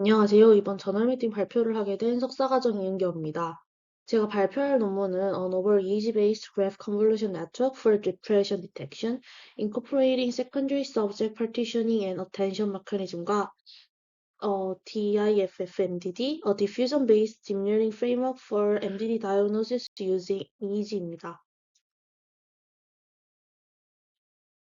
안녕하세요. 이번 저널 미팅 발표를 하게 된 석사과정 이은경입니다. 제가 발표할 논문은 An Over Easy-Based Graph Convolution Network for Depression Detection, Incorporating Secondary Subject Partitioning and Attention Mechanism과 DIFF-MDD, A Diffusion-Based Deep Learning Framework for MDD Diagnosis Using EEG입니다.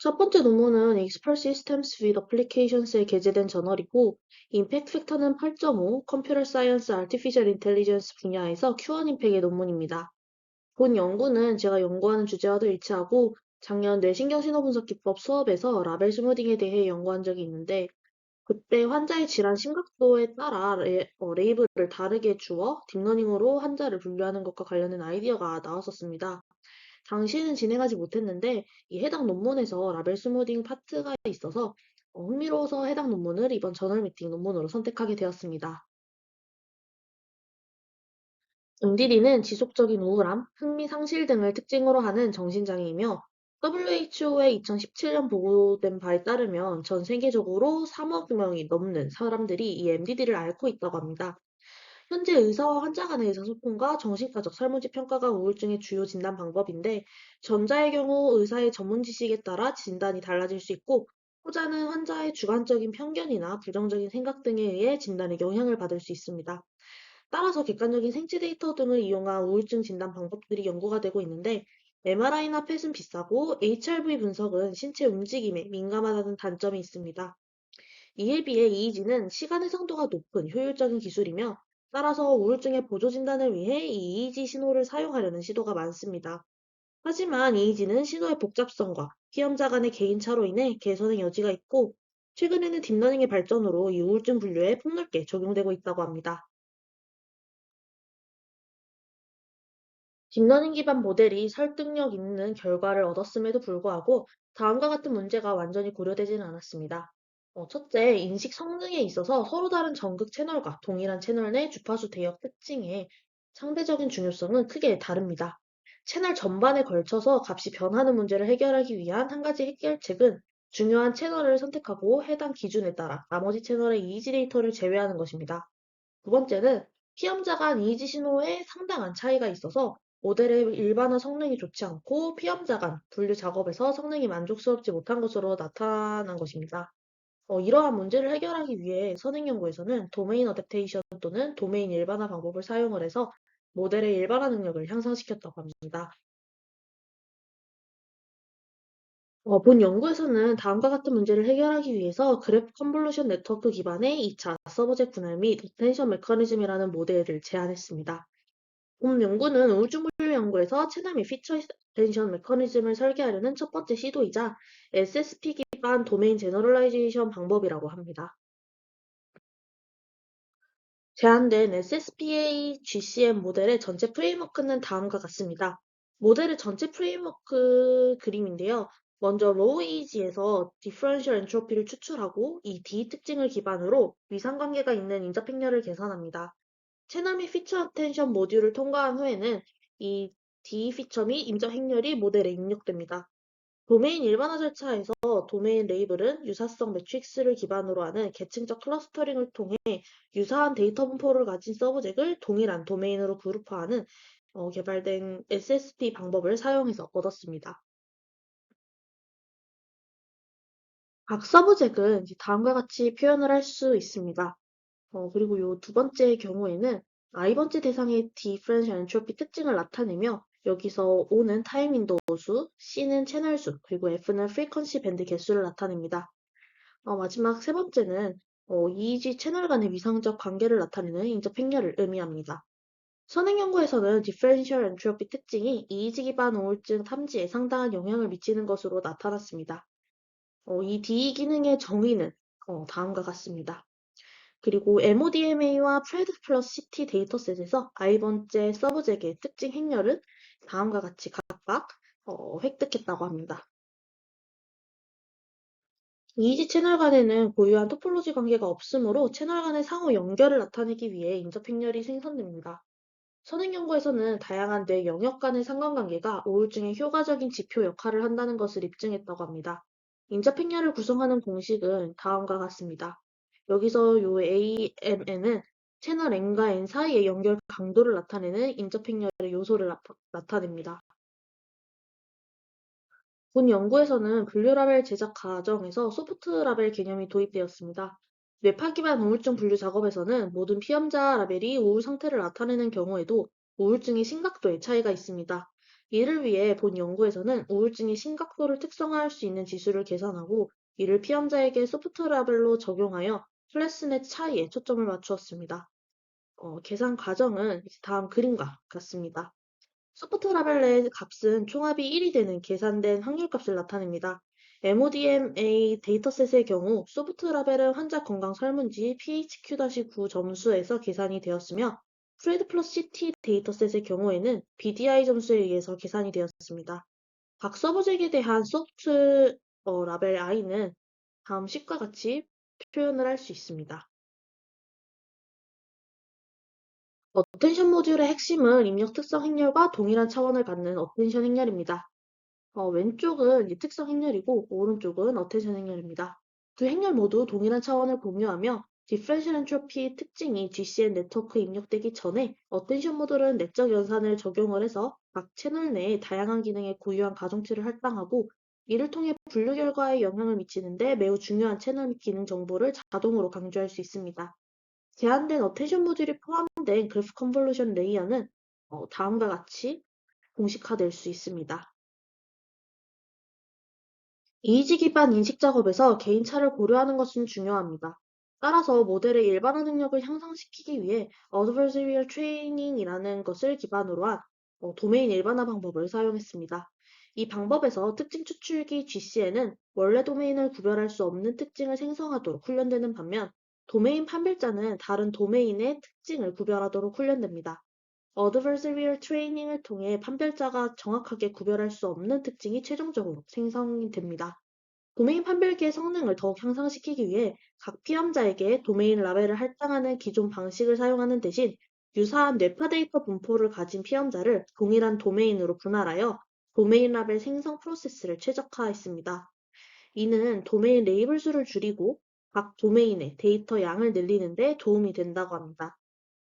첫 번째 논문은 Expert Systems with Applications에 게재된 저널이고, 임팩트 팩터는 8.5, 컴퓨터 사이언스 아티피셜 인텔리전스 분야에서 Q1 임팩의 논문입니다. 본 연구는 제가 연구하는 주제와도 일치하고, 작년 뇌신경신호분석 기법 수업에서 라벨 스무딩에 대해 연구한 적이 있는데, 그때 환자의 질환 심각도에 따라 레이블을 다르게 주어 딥러닝으로 환자를 분류하는 것과 관련된 아이디어가 나왔었습니다. 당시에는 진행하지 못했는데 이 해당 논문에서 라벨 스무딩 파트가 있어서 흥미로워서 해당 논문을 이번 저널 미팅 논문으로 선택하게 되었습니다. MDD는 지속적인 우울함, 흥미 상실 등을 특징으로 하는 정신장애이며 WHO의 2017년 보고된 바에 따르면 전 세계적으로 3억 명이 넘는 사람들이 이 MDD를 앓고 있다고 합니다. 현재 의사와 환자 간의 의사소통과 정신과적 설문지 평가가 우울증의 주요 진단 방법인데, 전자의 경우 의사의 전문 지식에 따라 진단이 달라질 수 있고, 후자는 환자의 주관적인 편견이나 부정적인 생각 등에 의해 진단에 영향을 받을 수 있습니다. 따라서 객관적인 생체 데이터 등을 이용한 우울증 진단 방법들이 연구가 되고 있는데, MRI나 펫은 비싸고 HRV 분석은 신체 움직임에 민감하다는 단점이 있습니다. 이에 비해 EEG는 시간 해상도가 높은 효율적인 기술이며, 따라서 우울증의 보조 진단을 위해 이 EEG 신호를 사용하려는 시도가 많습니다. 하지만 EEG는 신호의 복잡성과 피험자 간의 개인차로 인해 개선의 여지가 있고, 최근에는 딥러닝의 발전으로 이 우울증 분류에 폭넓게 적용되고 있다고 합니다. 딥러닝 기반 모델이 설득력 있는 결과를 얻었음에도 불구하고 다음과 같은 문제가 완전히 고려되지는 않았습니다. 첫째, 인식 성능에 있어서 서로 다른 전극 채널과 동일한 채널 내 주파수 대역 특징의 상대적인 중요성은 크게 다릅니다. 채널 전반에 걸쳐서 값이 변하는 문제를 해결하기 위한 한 가지 해결책은 중요한 채널을 선택하고 해당 기준에 따라 나머지 채널의 이지 데이터를 제외하는 것입니다. 두 번째는 피험자 간 이지 신호에 상당한 차이가 있어서 모델의 일반화 성능이 좋지 않고 피험자 간 분류 작업에서 성능이 만족스럽지 못한 것으로 나타난 것입니다. 이러한 문제를 해결하기 위해 선행 연구에서는 도메인 어댑테이션 또는 도메인 일반화 방법을 사용을 해서 모델의 일반화 능력을 향상시켰다고 합니다. 본 연구에서는 다음과 같은 문제를 해결하기 위해서 그래프 컨볼루션 네트워크 기반의 2차 서브젝 분할 및 어텐션 메커니즘이라는 모델을 제안했습니다. 본 연구는 우울증 분류 연구에서 채널 및 피처 어텐션 메커니즘을 설계하려는 첫 번째 시도이자 SSP 기반 도메인 제너럴라이제이션 방법이라고 합니다. 제안된 SSPA GCM 모델의 전체 프레임워크는 다음과 같습니다. 모델의 전체 프레임워크 그림인데요. 먼저 로우 이지에서 디퍼런셜 엔트로피를 추출하고 이 D 특징을 기반으로 위상관계가 있는 인접 행렬을 계산합니다. 채널 및 피처 어텐션 모듈을 통과한 후에는 이 D 피처 및 인접 행렬이 모델에 입력됩니다. 도메인 일반화 절차에서 도메인 레이블은 유사성 매트릭스를 기반으로 하는 계층적 클러스터링을 통해 유사한 데이터 분포를 가진 서브젝을 동일한 도메인으로 그룹화하는 개발된 SSP 방법을 사용해서 얻었습니다. 각 서브젝은 이제 다음과 같이 표현을 할 수 있습니다. 그리고 요 두 번째 경우에는 I번째 대상의 디퍼런셜 엔트로피 특징을 나타내며 여기서 O는 타임 윈도우 수, C는 채널 수, 그리고 F는 프리퀀시 밴드 개수를 나타냅니다. 마지막 세 번째는 EEG 채널 간의 위상적 관계를 나타내는 인접 행렬을 의미합니다. 선행 연구에서는 디퍼런셜 엔트로피 특징이 EEG 기반 우울증 탐지에 상당한 영향을 미치는 것으로 나타났습니다. 이 D 기능의 정의는 다음과 같습니다. 그리고 MODMA와 프레드 플러스 CT 데이터셋에서 I번째 서브젝의 특징 행렬은 다음과 같이 각각 획득했다고 합니다. 이지 채널 간에는 고유한 토폴로지 관계가 없으므로 채널 간의 상호 연결을 나타내기 위해 인접 행렬이 생성됩니다. 선행 연구에서는 다양한 뇌 영역 간의 상관관계가 우울증의 효과적인 지표 역할을 한다는 것을 입증했다고 합니다. 인접 행렬을 구성하는 공식은 다음과 같습니다. 여기서 요 AMN은 채널 N과 N 사이의 연결 강도를 나타내는 인접행렬의 요소를 나타냅니다. 본 연구에서는 분류라벨 제작 과정에서 소프트라벨 개념이 도입되었습니다. 뇌파 기반 우울증 분류 작업에서는 모든 피험자 라벨이 우울 상태를 나타내는 경우에도 우울증의 심각도에 차이가 있습니다. 이를 위해 본 연구에서는 우울증의 심각도를 특성화할 수 있는 지수를 계산하고 이를 피험자에게 소프트라벨로 적용하여 클래스넷 차이에 초점을 맞추었습니다. 계산 과정은 다음 그림과 같습니다. 소프트라벨의 값은 총합이 1이 되는 계산된 확률값을 나타냅니다. MODMA 데이터셋의 경우 소프트라벨은 환자 건강 설문지 PHQ-9 점수에서 계산이 되었으며 프레드 플러스 CT 데이터셋의 경우에는 BDI 점수에 의해서 계산이 되었습니다. 각 서브젝에 대한 소프트 라벨 i는 다음 식과 같이 표현을 할 수 있습니다. 어텐션 모듈의 핵심은 입력 특성 행렬과 동일한 차원을 갖는 어텐션 행렬입니다. 왼쪽은 이 특성 행렬이고 오른쪽은 어텐션 행렬입니다. 두 행렬 모두 동일한 차원을 공유하며 디퍼런셜 엔트로피 특징이 GCN 네트워크에 입력되기 전에 어텐션 모듈은 내적 연산을 적용을 해서 각 채널 내에 다양한 기능에 고유한 가중치를 할당하고 이를 통해 분류 결과에 영향을 미치는데 매우 중요한 채널 및 기능 정보를 자동으로 강조할 수 있습니다. 제한된 어텐션 모듈이 포함된 그래프 컨볼루션 레이어는 다음과 같이 공식화될 수 있습니다. 이의지 기반 인식 작업에서 개인차를 고려하는 것은 중요합니다. 따라서 모델의 일반화 능력을 향상시키기 위해 Adversarial Training이라는 것을 기반으로 한 도메인 일반화 방법을 사용했습니다. 이 방법에서 특징 추출기 GCN은 원래 도메인을 구별할 수 없는 특징을 생성하도록 훈련되는 반면 도메인 판별자는 다른 도메인의 특징을 구별하도록 훈련됩니다. Adversarial Training을 통해 판별자가 정확하게 구별할 수 없는 특징이 최종적으로 생성이 됩니다. 도메인 판별기의 성능을 더욱 향상시키기 위해 각 피험자에게 도메인 라벨을 할당하는 기존 방식을 사용하는 대신 유사한 뇌파 데이터 분포를 가진 피험자를 동일한 도메인으로 분할하여 도메인 라벨 생성 프로세스를 최적화했습니다. 이는 도메인 레이블 수를 줄이고 각 도메인의 데이터 양을 늘리는 데 도움이 된다고 합니다.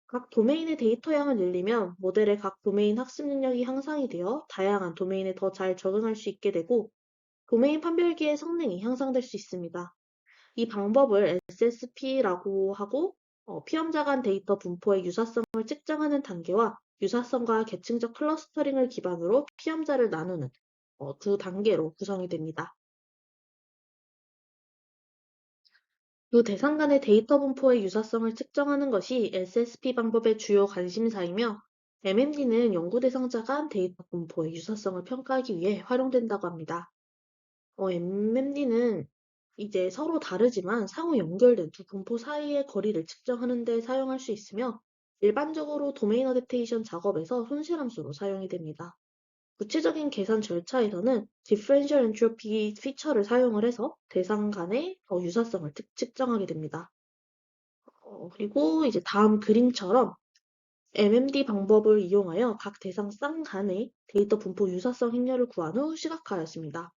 각 도메인의 데이터 양을 늘리면 모델의 각 도메인 학습 능력이 향상이 되어 다양한 도메인에 더 잘 적응할 수 있게 되고 도메인 판별기의 성능이 향상될 수 있습니다. 이 방법을 SSP라고 하고 피험자 간 데이터 분포의 유사성을 측정하는 단계와 유사성과 계층적 클러스터링을 기반으로 피험자를 나누는 두 단계로 구성이 됩니다. 두 대상 간의 데이터 분포의 유사성을 측정하는 것이 SSP 방법의 주요 관심사이며 MMD는 연구 대상자 간 데이터 분포의 유사성을 평가하기 위해 활용된다고 합니다. MMD는 이제 서로 다르지만 상호 연결된 두 분포 사이의 거리를 측정하는 데 사용할 수 있으며 일반적으로 도메인 어댑테이션 작업에서 손실함수로 사용이 됩니다. 구체적인 계산 절차에서는 디퍼런셜 엔트로피 피처를 사용을 해서 대상 간의 유사성을 측정하게 됩니다. 그리고 이제 다음 그림처럼 MMD 방법을 이용하여 각 대상 쌍 간의 데이터 분포 유사성 행렬을 구한 후 시각화하였습니다.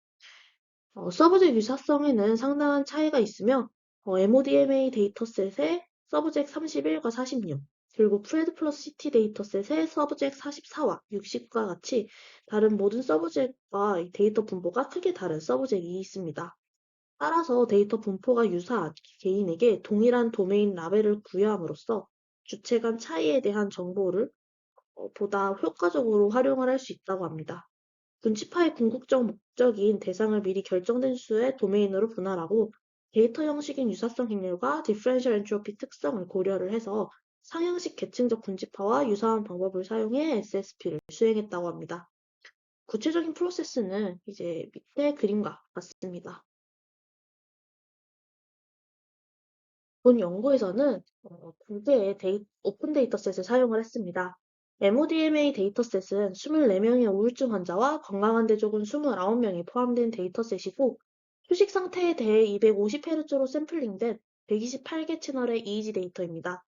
서브젝 유사성에는 상당한 차이가 있으며 MODMA 데이터셋의 서브젝 31과 46, 그리고 프레드 플러스 CT 데이터셋의 서브젝 44와 60과 같이 다른 모든 서브젝과 데이터 분포가 크게 다른 서브젝이 있습니다. 따라서 데이터 분포가 유사한 개인에게 동일한 도메인 라벨을 부여함으로써 주체 간 차이에 대한 정보를 보다 효과적으로 활용을 할 수 있다고 합니다. 분치파의 궁극적 목적인 대상을 미리 결정된 수의 도메인으로 분할하고 데이터 형식인 유사성 행렬과 디퍼런셜 엔트로피 특성을 고려를 해서 상향식 계층적 분치파와 유사한 방법을 사용해 SSP를 수행했다고 합니다. 구체적인 프로세스는 이제 밑에 그림과 같습니다. 본 연구에서는 두 개의 오픈 데이터셋을 사용을 했습니다. MODMA 데이터셋은 24명의 우울증 환자와 건강한 대족은 29명이 포함된 데이터셋이고 휴식 상태에 대해 250Hz로 샘플링된 128개 채널의 EEG 데이터입니다.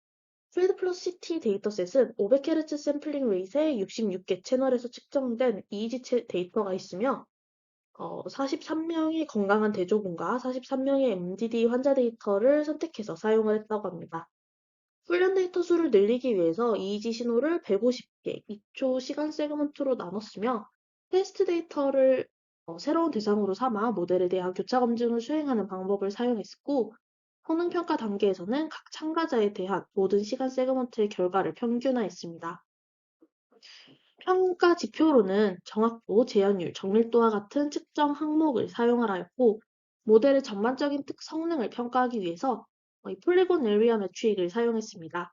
필드 플러스 CT 데이터셋은 500Hz 샘플링 레이트의 66개 채널에서 측정된 EEG 데이터가 있으며 43명의 건강한 대조군과 43명의 MDD 환자 데이터를 선택해서 사용을 했다고 합니다. 훈련 데이터 수를 늘리기 위해서 EEG 신호를 150개, 2초 시간 세그먼트로 나눴으며 테스트 데이터를 새로운 대상으로 삼아 모델에 대한 교차 검증을 수행하는 방법을 사용했고, 성능 평가 단계에서는 각 참가자에 대한 모든 시간 세그먼트의 결과를 평균화했습니다. 평가 지표로는 정확도, 제한율, 정밀도와 같은 측정 항목을 사용하였고, 모델의 전반적인 성능을 평가하기 위해서 이 폴리곤 에리아 매트릭을 사용했습니다.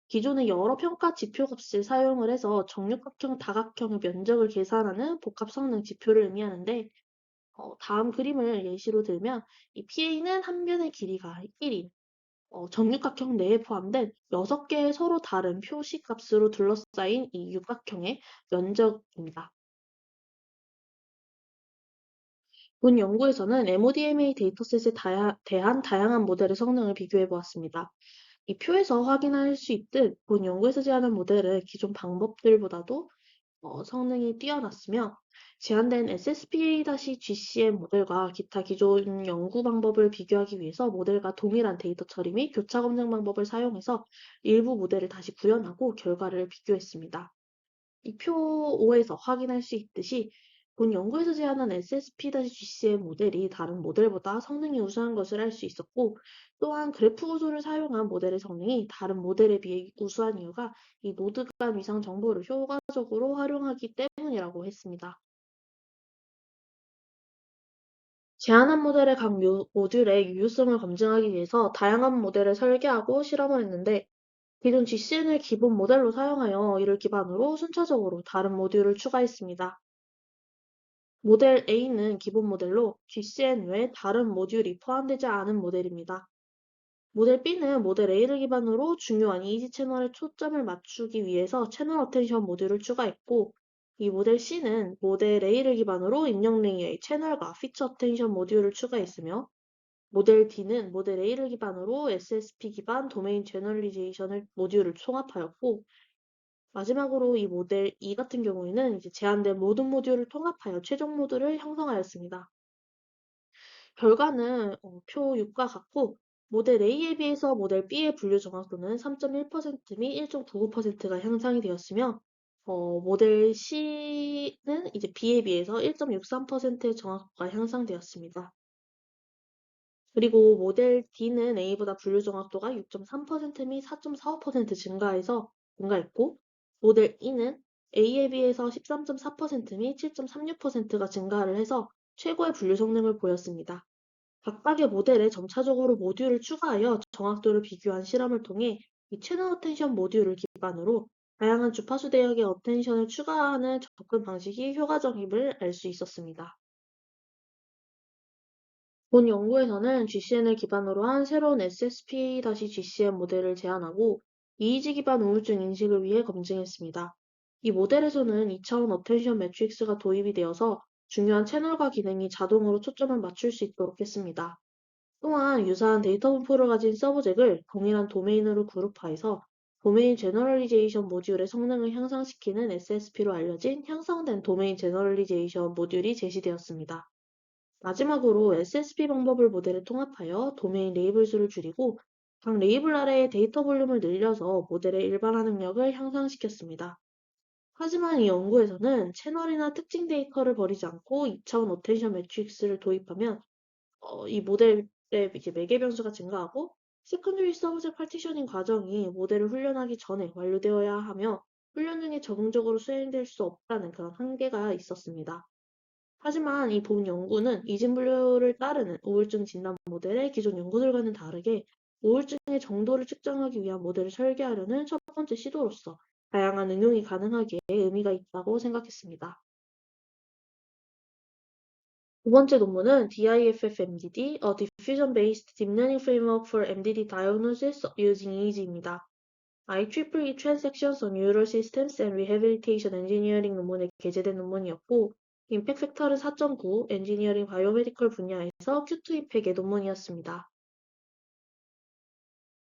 기존의 여러 평가 지표 값을 사용을 해서 정육각형, 다각형의 면적을 계산하는 복합 성능 지표를 의미하는데, 다음 그림을 예시로 들면 이 PA는 한 변의 길이가 1인, 정육각형 내에 포함된 6개의 서로 다른 표시값으로 둘러싸인 이 육각형의 면적입니다. 본 연구에서는 MODMA 데이터셋에 대한 다양한 모델의 성능을 비교해 보았습니다. 이 표에서 확인할 수 있듯 본 연구에서 제안한 모델은 기존 방법들보다도 성능이 뛰어났으며, 제한된 SSPA-GCM 모델과 기타 기존 연구 방법을 비교하기 위해서 모델과 동일한 데이터 처리 및 교차 검증 방법을 사용해서 일부 모델을 다시 구현하고 결과를 비교했습니다. 이 표 5에서 확인할 수 있듯이 본 연구에서 제안한 SSP-GCM 모델이 다른 모델보다 성능이 우수한 것을 알 수 있었고, 또한 그래프 구조를 사용한 모델의 성능이 다른 모델에 비해 우수한 이유가 이 노드 간 위상 정보를 효과적으로 활용하기 때문이라고 했습니다. 제안한 모델의 각 모듈의 유효성을 검증하기 위해서 다양한 모델을 설계하고 실험을 했는데, 기존 GCN을 기본 모델로 사용하여 이를 기반으로 순차적으로 다른 모듈을 추가했습니다. 모델 A는 기본 모델로 GCN 외 다른 모듈이 포함되지 않은 모델입니다. 모델 B는 모델 A를 기반으로 중요한 EEG 채널에 초점을 맞추기 위해서 채널 어텐션 모듈을 추가했고, 이 모델 C는 모델 A를 기반으로 입력 레이어의 채널과 피처 어텐션 모듈을 추가했으며, 모델 D는 모델 A를 기반으로 SSP 기반 도메인 제너럴리제이션을 모듈을 총합하였고, 마지막으로 이 모델 E 같은 경우에는 이제 제한된 모든 모듈을 통합하여 최종 모듈을 형성하였습니다. 결과는 표 6과 같고, 모델 A에 비해서 모델 B의 분류 정확도는 3.1% 및 1.99%가 향상이 되었으며, 모델 C는 이제 B에 비해서 1.63%의 정확도가 향상되었습니다. 그리고 모델 D는 A보다 분류 정확도가 6.3% 및 4.45% 증가했고, 모델 E는 A에 비해서 13.4% 및 7.36%가 증가를 해서 최고의 분류 성능을 보였습니다. 각각의 모델에 점차적으로 모듈을 추가하여 정확도를 비교한 실험을 통해 이 채널 어텐션 모듈을 기반으로 다양한 주파수 대역의 어텐션을 추가하는 접근 방식이 효과적임을 알 수 있었습니다. 본 연구에서는 GCN을 기반으로 한 새로운 SSPA-GCM 모델을 제안하고 EEG 기반 우울증 인식을 위해 검증했습니다. 이 모델에서는 2차원 어텐션 매트릭스가 도입이 되어서 중요한 채널과 기능이 자동으로 초점을 맞출 수 있도록 했습니다. 또한 유사한 데이터 분포를 가진 서브젝을 동일한 도메인으로 그룹화해서 도메인 제너럴리제이션 모듈의 성능을 향상시키는 SSP로 알려진 향상된 도메인 제너럴리제이션 모듈이 제시되었습니다. 마지막으로 SSP 방법을 모델에 통합하여 도메인 레이블 수를 줄이고 각 레이블 아래의 데이터 볼륨을 늘려서 모델의 일반화 능력을 향상시켰습니다. 하지만 이 연구에서는 채널이나 특징 데이터를 버리지 않고 2차원 어텐션 매트릭스를 도입하면 이 모델의 이제 매개 변수가 증가하고 세컨더리 서브젝 파티셔닝 과정이 모델을 훈련하기 전에 완료되어야 하며 훈련 중에 적응적으로 수행될 수 없다는 그런 한계가 있었습니다. 하지만 이 본 연구는 이진 분류를 따르는 우울증 진단 모델의 기존 연구들과는 다르게 우울증의 정도를 측정하기 위한 모델을 설계하려는 첫 번째 시도로서 다양한 응용이 가능하기에 의미가 있다고 생각했습니다. 두 번째 논문은 DIFF-MDD, A Diffusion-Based Deep Learning Framework for MDD Diagnosis Using EEG입니다. IEEE Transactions on Neural Systems and Rehabilitation Engineering 논문에 게재된 논문이었고, 임팩 팩터는 4.9, 엔지니어링 바이오메디컬 분야에서 Q2 임팩의 논문이었습니다.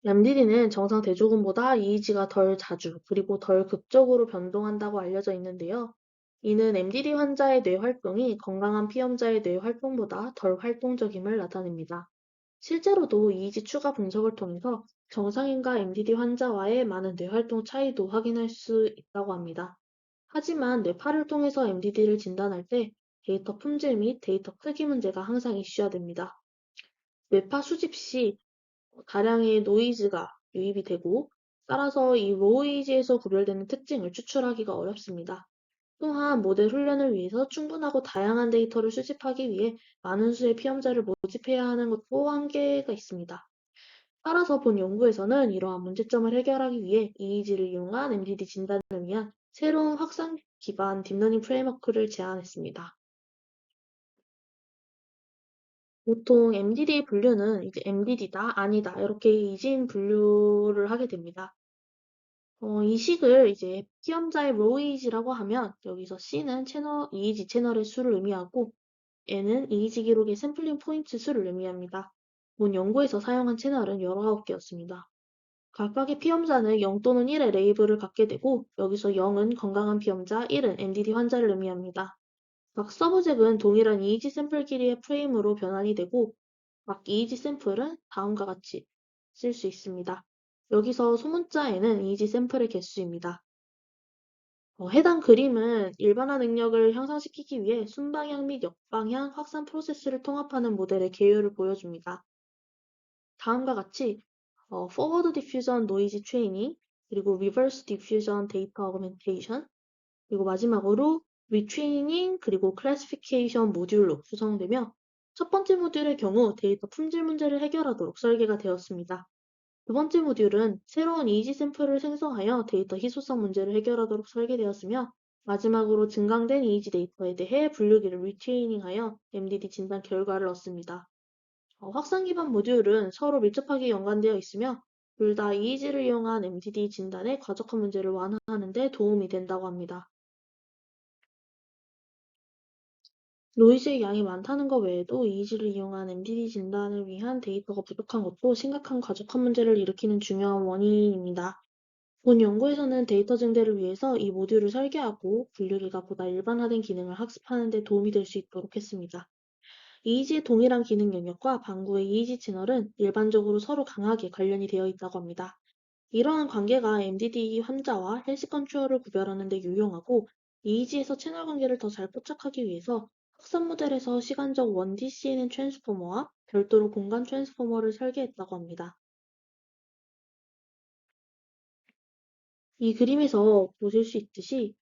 MDD는 정상 대조군보다 EEG가 덜 자주, 그리고 덜 극적으로 변동한다고 알려져 있는데요. 이는 MDD 환자의 뇌 활동이 건강한 피험자의 뇌 활동보다 덜 활동적임을 나타냅니다. 실제로도 EEG 추가 분석을 통해서 정상인과 MDD 환자와의 많은 뇌 활동 차이도 확인할 수 있다고 합니다. 하지만 뇌파를 통해서 MDD를 진단할 때 데이터 품질 및 데이터 크기 문제가 항상 이슈화 됩니다. 뇌파 수집 시 다량의 노이즈가 유입이 되고, 따라서 이 노이즈에서 구별되는 특징을 추출하기가 어렵습니다. 또한 모델 훈련을 위해서 충분하고 다양한 데이터를 수집하기 위해 많은 수의 피험자를 모집해야 하는 것도 한계가 있습니다. 따라서 본 연구에서는 이러한 문제점을 해결하기 위해 EEG를 이용한 MDD 진단을 위한 새로운 확산 기반 딥러닝 프레임워크를 제안했습니다. 보통 MDD 분류는 이제 MDD다, 아니다, 이렇게 이진 분류를 하게 됩니다. 이 식을 이제 피험자의 로이지라고 하면 여기서 C는 채널, EEG 채널의 수를 의미하고 N은 EEG 기록의 샘플링 포인트 수를 의미합니다. 본 연구에서 사용한 채널은 19개였습니다. 각각의 피험자는 0 또는 1의 레이블을 갖게 되고 여기서 0은 건강한 피험자, 1은 MDD 환자를 의미합니다. 각 서브젝은 동일한 EEG 샘플 길이의 프레임으로 변환이 되고 각 EEG 샘플은 다음과 같이 쓸 수 있습니다. 여기서 소문자에는 EEG 샘플의 개수입니다. 해당 그림은 일반화 능력을 향상시키기 위해 순방향 및 역방향 확산 프로세스를 통합하는 모델의 개요를 보여줍니다. 다음과 같이 Forward Diffusion Noise Training, 그리고 Reverse Diffusion Data Augmentation, 그리고 마지막으로 Retraining, 그리고 Classification 모듈로 구성되며 첫 번째 모듈의 경우 데이터 품질 문제를 해결하도록 설계가 되었습니다. 두 번째 모듈은 새로운 이지 샘플을 생성하여 데이터 희소성 문제를 해결하도록 설계되었으며 마지막으로 증강된 이지 데이터에 대해 분류기를 리트레이닝하여 MDD 진단 결과를 얻습니다. 확산 기반 모듈은 서로 밀접하게 연관되어 있으며 둘 다 EEG를 이용한 MDD 진단의 과적한 문제를 완화하는 데 도움이 된다고 합니다. 노이즈의 양이 많다는 것 외에도 EEG를 이용한 MDD 진단을 위한 데이터가 부족한 것도 심각한 과적한 문제를 일으키는 중요한 원인입니다. 본 연구에서는 데이터 증대를 위해서 이 모듈을 설계하고 분류기가 보다 일반화된 기능을 학습하는 데 도움이 될 수 있도록 했습니다. EEG의 동일한 기능 영역과 방구의 EEG 채널은 일반적으로 서로 강하게 관련이 되어 있다고 합니다. 이러한 관계가 MDD 환자와 헬스 컨트롤을 구별하는 데 유용하고 EEG에서 채널 관계를 더 잘 포착하기 위해서 확산 모델에서 시간적 1D CNN 트랜스포머와 별도로 공간 트랜스포머를 설계했다고 합니다. 이 그림에서 보실 수 있듯이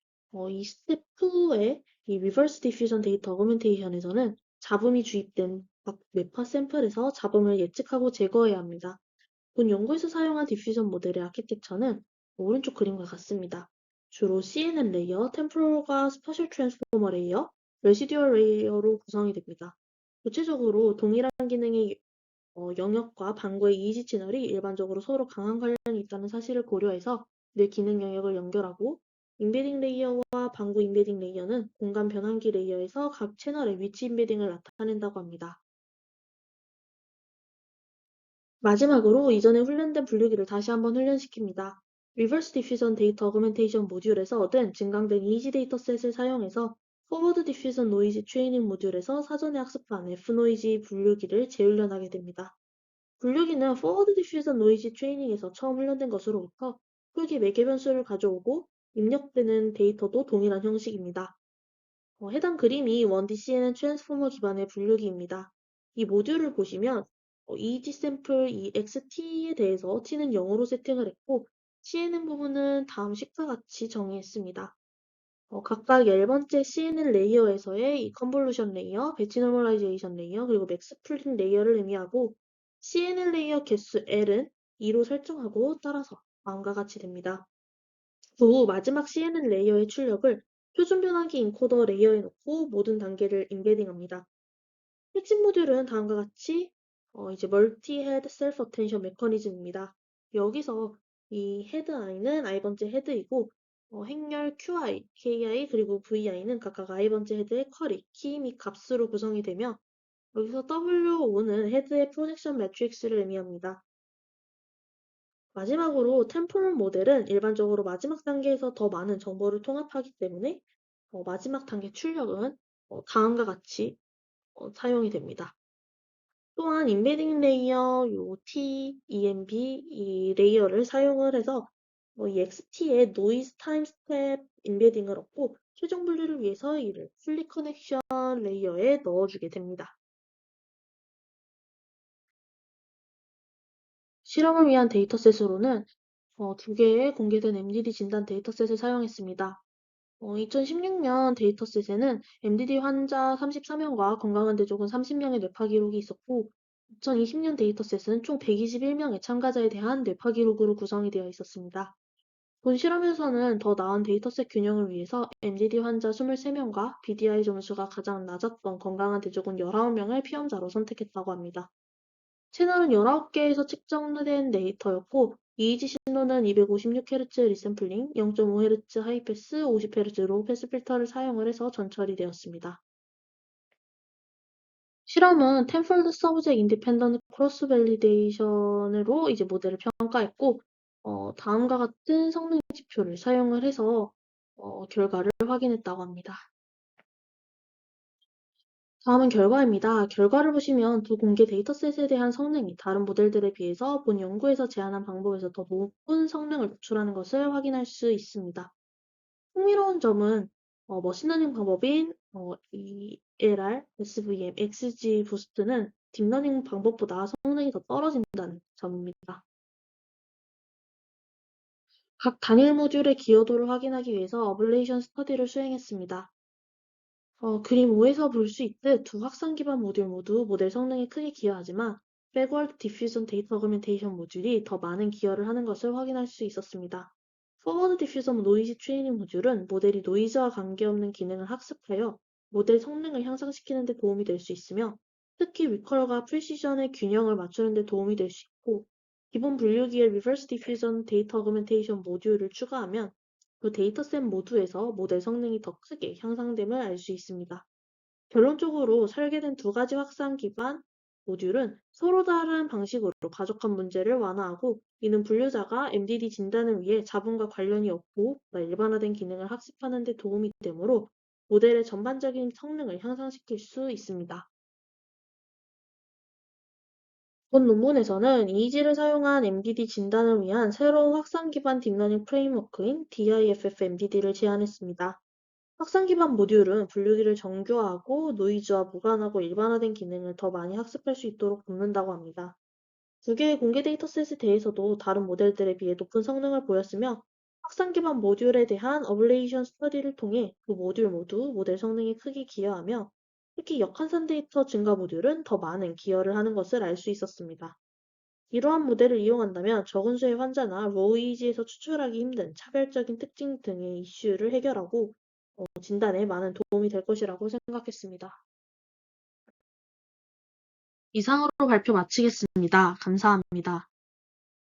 이 스텝 2의 이 Reverse Diffusion Data Augmentation에서는 잡음이 주입된 각 뇌파 샘플에서 잡음을 예측하고 제거해야 합니다. 본 연구에서 사용한 디퓨전 모델의 아키텍처는 오른쪽 그림과 같습니다. 주로 CNN 레이어, 템포럴과 스파셜 트랜스포머 레이어, 레시듀얼 레이어로 구성이 됩니다. 구체적으로 동일한 기능의 영역과 방구의 이지 채널이 일반적으로 서로 강한 관련이 있다는 사실을 고려해서 뇌 기능 영역을 연결하고 인베딩 레이어와 방구 인베딩 레이어는 공간 변환기 레이어에서 각 채널의 위치 인베딩을 나타낸다고 합니다. 마지막으로 이전에 훈련된 분류기를 다시 한번 훈련시킵니다. Reverse Diffusion Data Augmentation 모듈에서 얻은 증강된 이지 데이터셋을 사용해서 Forward Diffusion Noise Training 모듈에서 사전에 학습한 F노이즈 분류기를 재훈련하게 됩니다. 분류기는 Forward Diffusion Noise Training에서 처음 훈련된 것으로부터 크기 매개 변수를 가져오고 입력되는 데이터도 동일한 형식입니다. 해당 그림이 1D CNN 트랜스포머 기반의 분류기입니다. 이 모듈을 보시면 EG 샘플 이 XT에 대해서 t는 0으로 세팅을 했고 CNN 부분은 다음 식과 같이 정의했습니다. 각각 10번째 CNN 레이어에서의 이 컨볼루션 레이어, 배치 노멀라이제이션 레이어, 그리고 맥스 풀링 레이어를 의미하고 CNN 레이어 개수 L은 2로 설정하고 따라서 다음과 같이 됩니다. 후 마지막 CNN 레이어의 출력을 표준 변환기 인코더 레이어에 넣고 모든 단계를 인베딩합니다. 핵심 모듈은 다음과 같이 이제 멀티 헤드 셀프 어텐션 메커니즘입니다. 여기서 이 헤드 i는 i번째 헤드이고 행렬 qi, ki 그리고 vi는 각각 i번째 헤드의 쿼리, 키 및 값으로 구성이 되며 여기서 WO는 헤드의 프로젝션 매트릭스를 의미합니다. 마지막으로 템포럴 모델은 일반적으로 마지막 단계에서 더 많은 정보를 통합하기 때문에 마지막 단계 출력은 다음과 같이 사용이 됩니다. 또한 인베딩 레이어, T, EMB 이 레이어를 사용을 해서 이 XT의 노이즈 타임 스텝 인베딩을 얻고 최종 분류를 위해서 이를 풀리 커넥션 레이어에 넣어주게 됩니다. 실험을 위한 데이터셋으로는 두 개의 공개된 MDD 진단 데이터셋을 사용했습니다. 2016년 데이터셋에는 MDD 환자 34명과 건강한 대조군 30명의 뇌파 기록이 있었고, 2020년 데이터셋은 총 121명의 참가자에 대한 뇌파 기록으로 구성이 되어 있었습니다. 본 실험에서는 더 나은 데이터셋 균형을 위해서 MDD 환자 23명과 BDI 점수가 가장 낮았던 건강한 대조군 19명을 피험자로 선택했다고 합니다. 채널은 19개에서 측정된 데이터였고, 이의지 신호는 256Hz 리샘플링, 0.5Hz 하이패스, 50Hz 로우 패스 필터를 사용을 해서 전처리 되었습니다. 실험은 텐폴드 서브젝 인디펜던트 크로스 밸리데이션으로 이제 모델을 평가했고, 다음과 같은 성능 지표를 사용을 해서 결과를 확인했다고 합니다. 다음은 결과입니다. 결과를 보시면 두 공개 데이터셋에 대한 성능이 다른 모델들에 비해서 본 연구에서 제안한 방법에서 더 높은 성능을 도출하는 것을 확인할 수 있습니다. 흥미로운 점은 머신러닝 방법인 ELR, SVM, XG 부스트는 딥러닝 방법보다 성능이 더 떨어진다는 점입니다. 각 단일 모듈의 기여도를 확인하기 위해서 어블레이션 스터디를 수행했습니다. 그림 5에서 볼 수 있듯 두 확산 기반 모듈 모두 모델 성능에 크게 기여하지만 백월드 디퓨전 데이터 어그멘테이션 모듈이 더 많은 기여를 하는 것을 확인할 수 있었습니다. 포워드 디퓨전 노이즈 트레이닝 모듈은 모델이 노이즈와 관계없는 기능을 학습하여 모델 성능을 향상시키는 데 도움이 될 수 있으며, 특히 리컬과 프리시전의 균형을 맞추는 데 도움이 될 수 있고, 기본 분류기의 리버스 디퓨전 데이터 어그멘테이션 모듈을 추가하면 두 데이터셋 모두에서 모델 성능이 더 크게 향상됨을 알 수 있습니다. 결론적으로 설계된 두 가지 확산 기반 모듈은 서로 다른 방식으로 가족한 문제를 완화하고, 이는 분류자가 MDD 진단을 위해 자본과 관련이 없고 일반화된 기능을 학습하는 데 도움이 되므로 모델의 전반적인 성능을 향상시킬 수 있습니다. 본 논문에서는 이의지를 사용한 MDD 진단을 위한 새로운 확산 기반 딥러닝 프레임워크인 DIFF-MDD를 제안했습니다. 확산 기반 모듈은 분류기를 정교화하고 노이즈와 무관하고 일반화된 기능을 더 많이 학습할 수 있도록 돕는다고 합니다. 두 개의 공개 데이터셋에 대해서도 다른 모델들에 비해 높은 성능을 보였으며, 확산 기반 모듈에 대한 어블레이션 스터디를 통해 두 모듈 모두 모델 성능에 크게 기여하며, 특히 역환산 데이터 증가 모듈은 더 많은 기여를 하는 것을 알 수 있었습니다. 이러한 모델을 이용한다면 적은 수의 환자나 로이지에서 추출하기 힘든 차별적인 특징 등의 이슈를 해결하고 진단에 많은 도움이 될 것이라고 생각했습니다. 이상으로 발표 마치겠습니다. 감사합니다.